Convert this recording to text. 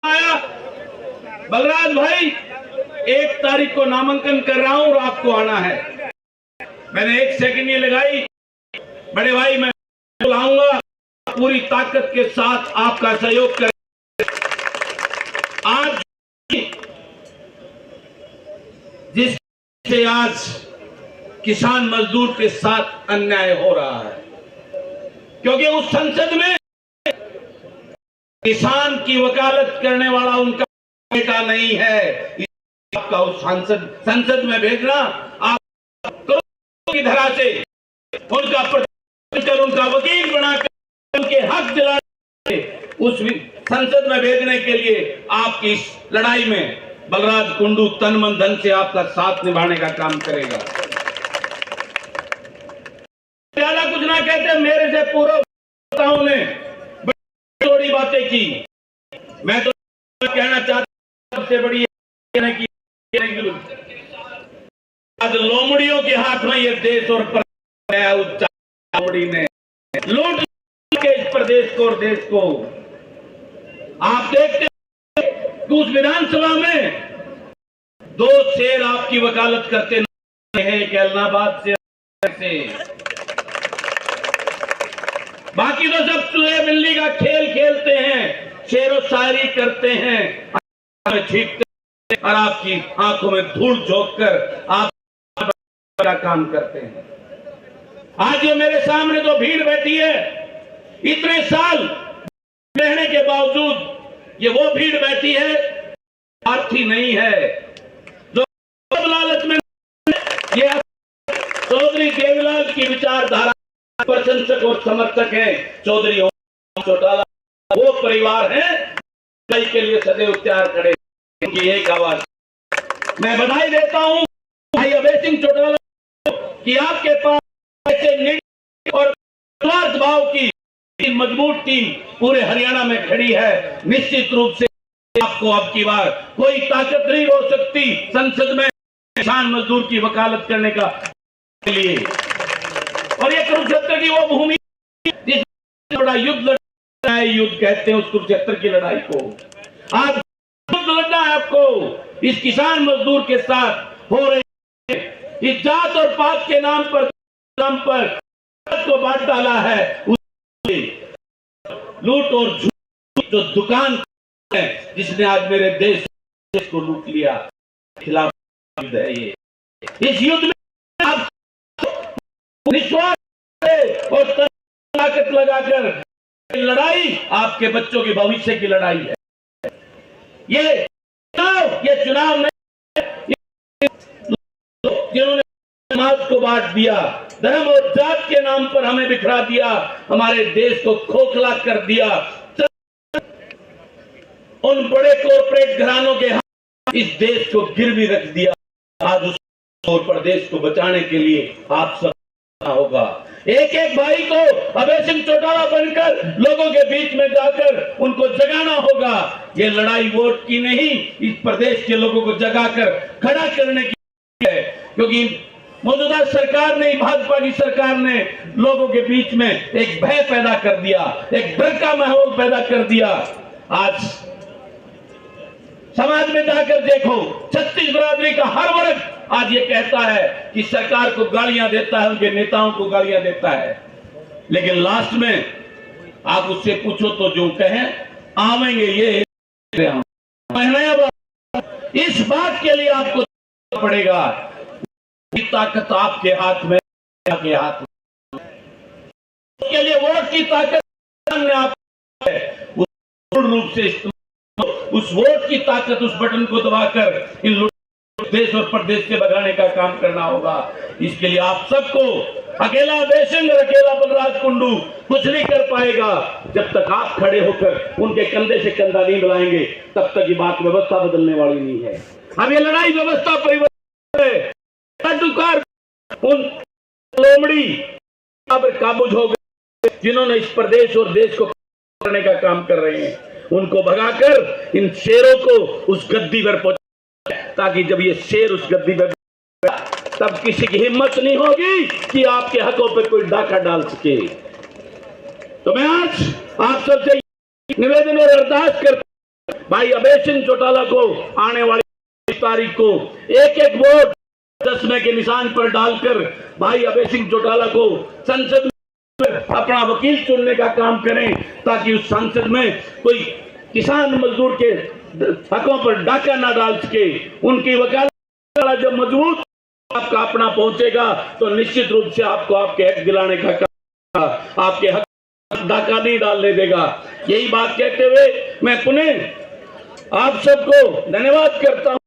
आया बलराज भाई 1 तारीख को नामांकन कर रहा हूं और आपको आना है। मैंने 1 सेकंड ये लगाई, बड़े भाई मैं बुलाऊंगा, पूरी ताकत के साथ आपका सहयोग करें। आज जिससे आज किसान मजदूर के साथ अन्याय हो रहा है, क्योंकि उस संसद में किसान की वकालत करने वाला उनका बेटा नहीं है। आपका उस संसद में भेजना आप की धरा से उनका प्रतिनिधित्व, उनका वकील बनाकर उनके हक दिलाने उस संसद में भेजने के लिए आपकी इस लड़ाई में बलराज कुंडू तन मन धन से आपका साथ निभाने का काम करेगा। ज्यादा कुछ ना कहते, मेरे से पूर्व नेताओं ने बड़ी बातें की। मैं तो कहना चाहता हूं सबसे बड़ी की आज लोमड़ियों के हाथ में ये देश और लोमड़ी ने लूट के इस प्रदेश को और देश को। आप देखते उस विधानसभा में 2 शेर आपकी वकालत करते हैं, इलाहाबाद से बाकी तो सब चूहे बिल्ली का खेल खेलते हैं, शेरो शायरी करते हैं, छींकते और आपकी आंखों में धूल झोंक कर आप का काम करते हैं। आज ये मेरे सामने तो भीड़ बैठी है, इतने साल रहने के बावजूद ये वो भीड़ बैठी है, स्वार्थी नहीं है, जो लालच में ये चौधरी देवीलाल की विचारधारा प्रशंसक और समर्थक हैं। चौधरी चौटाला वो परिवार है के लिए सदैव तैयार खड़े, उनकी एक आवाज। मैं बधाई देता हूं भाई अभय सिंह चौटाला कि आपके पास ऐसे और स्वार्थ भाव की मजबूत टीम पूरे हरियाणा में खड़ी है। निश्चित रूप से आपको अब की बार कोई ताकत नहीं हो सकती संसद में किसान मजदूर की वकालत करने का लिए। और ये कुरुक्षेत्र की वो भूमि जिस बड़ा युद्ध लड़ना है, युद्ध कहते हैं उस कुरुक्षेत्र की लड़ाई को। आज युद्ध लड़ना है आपको इस किसान मजदूर के साथ हो रहे इस जात और पात के नाम पर को बांट डाला है, लूट और झूठ जो दुकान है जिसने आज मेरे देश को लूट लिया, खिलाफ युद्ध है ये। इस युद्ध में आप निस्वार्थ और ताकत लगाकर लड़ाई आपके बच्चों के भविष्य की लड़ाई है। ये चुनाव नहीं जिन्होंने समाज को बांट दिया, धर्म और जात के नाम पर हमें बिखरा दिया, हमारे देश को खोखला कर दिया, उन बड़े कॉर्पोरेट घरानों के हाथ इस देश को गिरवी रख दिया। आज उस प्रदेश को बचाने के लिए आप सब होगा, एक एक भाई को अभय सिंह चौटाला बनकर लोगों के बीच में जाकर उनको जगाना होगा। ये लड़ाई वोट की नहीं, इस प्रदेश के लोगों को जगाकर खड़ा करने की है, क्योंकि मौजूदा सरकार ने, भाजपा की सरकार ने लोगों के बीच में एक भय पैदा कर दिया, एक डर का माहौल पैदा कर दिया। आज समाज में जाकर देखो, 36 बिरादरी का हर वर्ग आज ये कहता है कि सरकार को गालियां देता है, उनके नेताओं को गालियां देता है, लेकिन लास्ट में आप उससे पूछो तो जो कहें आवेंगे ये इस बात के लिए आपको पड़ेगा ताकत आपके हाथ में, आपके हाथ में। उसके लिए वोट की ताकत सामने आप है, पूर्ण रूप से उस वोट की ताकत, उस बटन को दबाकर इन देश और प्रदेश से भगाने का काम करना होगा। इसके लिए आप सबको अकेला अभय सिंह और अकेला बलराज कुंडू कुछ नहीं कर पाएगा। जब तक आप खड़े होकर उनके कंधे से कंधा नहीं मिलाएंगे, तब तक ये बात व्यवस्था बदलने वाली नहीं है। अब ये लड़ाई व्यवस्था परिवर्तन है। उन लोमड़ी काबूज हो गए जिन्होंने इस प्रदेश और देश को करने का काम कर रहे हैं, उनको भगाकर इन शेरों को उस गद्दी पर पहुंचा, ताकि जब ये शेर उस गद्दी पर तब किसी की हिम्मत नहीं होगी कि आपके हकों पर कोई डाका डाल सके। तो मैं आज आप सबसे निवेदन और अरदास करता भाई अभय सिंह चौटाला को आने वाली तारीख को एक एक वोट चश्मे के निशान पर डालकर भाई अभय सिंह चौटाला को संसद में अपना वकील चुनने का काम करें, ताकि उस संसद में कोई किसान मजदूर के हकों पर डाका ना डाल सके। उनकी वकालत वाला जब मजबूत आपका अपना पहुंचेगा तो निश्चित रूप से आपको आपके हक दिलाने का काम, आपके हक डाका नहीं डालने देगा। यही बात कहते हुए मैं पुनः आप सबको धन्यवाद करता हूं।